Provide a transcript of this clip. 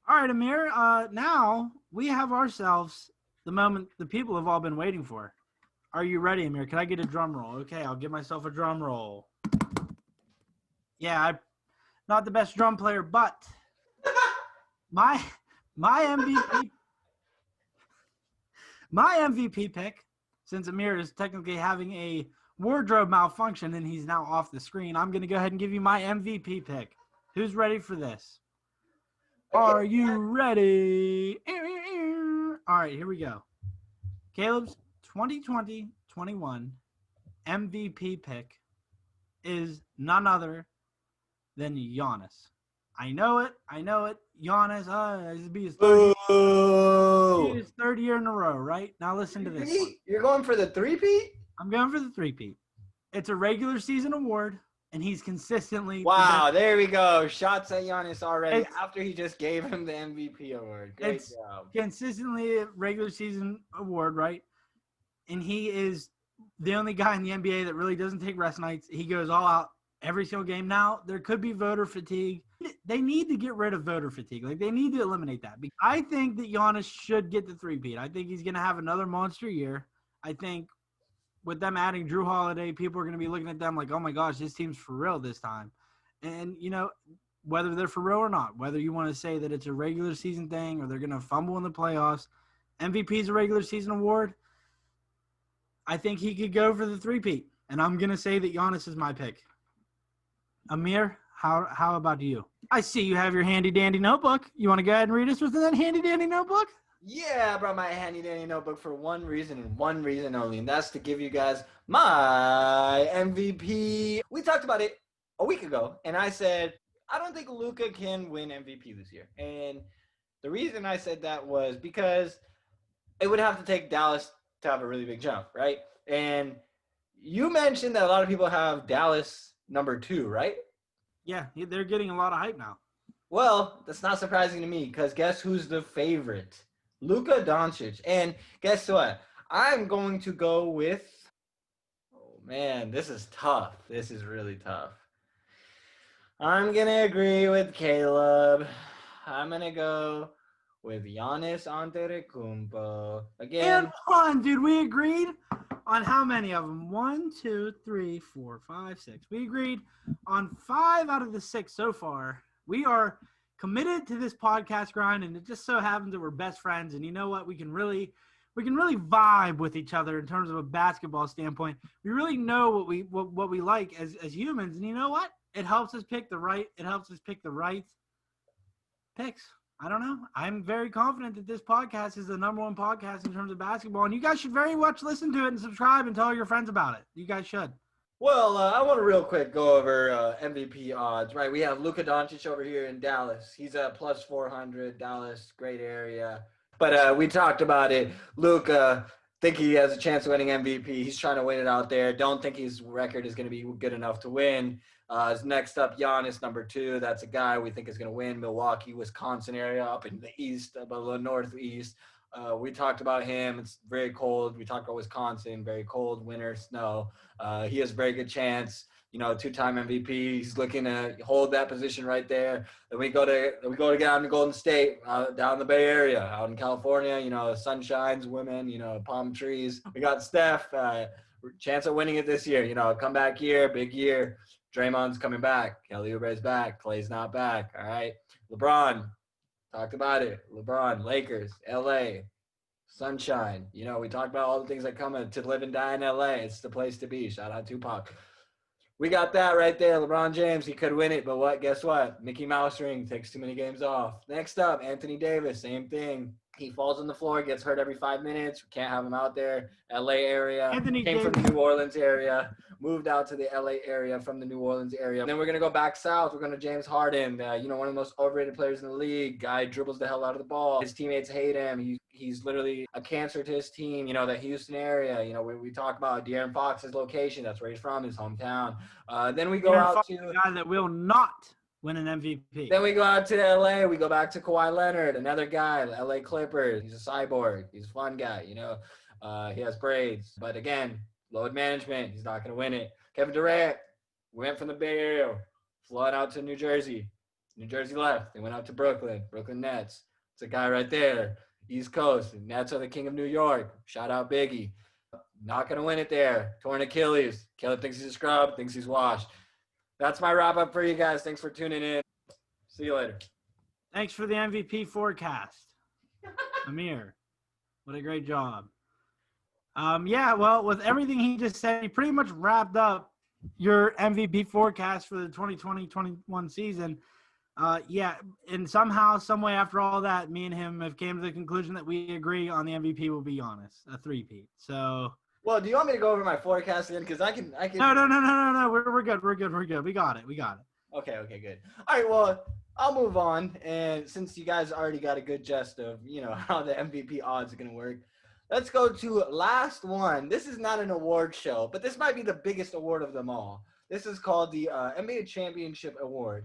All right, Amir. Now we have ourselves the moment the people have all been waiting for. Are you ready, Amir? Can I get a drum roll? Okay, I'll give myself a drum roll. Yeah, I'm not the best drum player, but my my MVP my MVP pick, since Amir is technically having a wardrobe malfunction and he's now off the screen, I'm going to go ahead and give you my MVP pick. Who's ready for this? Are you ready? All right, here we go. Caleb's 2020-21 MVP pick is none other than Giannis. I know it. Giannis, this will be his third year in a row, right? Now listen to this one. You're going for the three-peat? I'm going for the three-peat. It's a regular season award, and he's consistently. Wow, there we go. Shots at Giannis already after he just gave him the MVP award. Great job. Consistently a regular season award, right? And he is the only guy in the NBA that really doesn't take rest nights. He goes all out every single game. Now, there could be voter fatigue. They need to get rid of voter fatigue. Like, they need to eliminate that. I think that Giannis should get the three-peat. I think he's going to have another monster year. I think with them adding Drew Holiday, people are going to be looking at them like, oh, my gosh, this team's for real this time. And, you know, whether they're for real or not, whether you want to say that it's a regular season thing or they're going to fumble in the playoffs, MVP is a regular season award. I think he could go for the three-peat, and I'm going to say that Giannis is my pick. Amir, how about you? I see you have your handy-dandy notebook. You want to go ahead and read us within that handy-dandy notebook? Yeah, I brought my handy-dandy notebook for one reason and one reason only, and that's to give you guys my MVP. We talked about it a week ago, and I said, I don't think Luka can win MVP this year. And the reason I said that was because it would have to take Dallas to have a really big jump, right? And you mentioned that a lot of people have Dallas number 2, right? Yeah, they're getting a lot of hype now. Well, that's not surprising to me because guess who's the favorite? Luka Doncic. And guess what? I'm going to go with – oh, man, this is tough. This is really tough. I'm going to agree with Caleb. I'm going to go with Giannis Antetokounmpo. Again. And on, dude, we agreed on how many of them? 1, 2, 3, 4, 5, 6. We agreed on 5 out of the 6 so far. We are committed to this podcast grind, and it just so happens that we're best friends. And you know what? We can really vibe with each other in terms of a basketball standpoint. We really know what we like as humans, and you know what? It helps us pick the right. It helps us pick the right picks. I don't know. I'm very confident that this podcast is the number 1 podcast in terms of basketball, and you guys should very much listen to it and subscribe and tell your friends about it. You guys should. Well, I want to real quick go over MVP odds, right? We have Luka Doncic over here in Dallas. He's at plus 400. Dallas, great area. But we talked about it. Luka, think he has a chance of winning MVP. He's trying to win it out there. Don't think his record is going to be good enough to win. Next up, Giannis, number 2. That's a guy we think is going to win. Milwaukee, Wisconsin area, up in the east, about the northeast. We talked about him. It's very cold. We talked about Wisconsin, very cold, winter, snow. He has a very good chance. You know, 2-time MVP. He's looking to hold that position right there. Then we go to down to Golden State, down in the Bay Area, out in California. You know, sun shines, women. You know, palm trees. We got Steph. Chance of winning it this year. You know, comeback year, big year. Draymond's coming back. Kelly Oubre's back. Clay's not back. All right. LeBron. Talked about it. LeBron, Lakers, LA, sunshine. You know, we talked about all the things that come to live and die in LA. It's the place to be. Shout out Tupac. We got that right there. LeBron James, he could win it, but what? Guess what? Mickey Mouse ring, takes too many games off. Next up, Anthony Davis, same thing. He falls on the floor, gets hurt every 5 minutes. We can't have him out there. LA area. Came from the New Orleans area. Moved out to the LA area from the New Orleans area. And then we're going to go back south. We're going to James Harden, you know, one of the most overrated players in the league. Guy dribbles the hell out of the ball. His teammates hate him. He's literally a cancer to his team. You know, the Houston area. You know, we talk about De'Aaron Fox's location. That's where he's from, his hometown. Then we go out to a guy that will not win an MVP. Then we go out to LA. We go back to Kawhi Leonard, another guy, the LA Clippers. He's a cyborg. He's a fun guy, you know. He has braids. But again, load management. He's not going to win it. Kevin Durant went from the Bay Area, flood out to New Jersey. New Jersey left. They went out to Brooklyn. Brooklyn Nets. It's a guy right there. East Coast. Nets are the king of New York. Shout out Biggie. Not going to win it there. Torn Achilles. Killer thinks he's a scrub. Thinks he's washed. That's my wrap up for you guys. Thanks for tuning in. See you later. Thanks for the MVP forecast, Amir. What a great job. Yeah, well, with everything he just said, he pretty much wrapped up your MVP forecast for the 2020-21 season. Yeah, and somehow, some way after all that, me and him have came to the conclusion that we agree on the MVP will be Giannis, a three-peat. So. Well, do you want me to go over my forecast again? Because I can. No. We're good. We got it. Okay, good. All right, well, I'll move on. And since you guys already got a good gist of, how the MVP odds are going to work, let's go to last one. This is not an award show, but this might be the biggest award of them all. This is called the NBA Championship Award.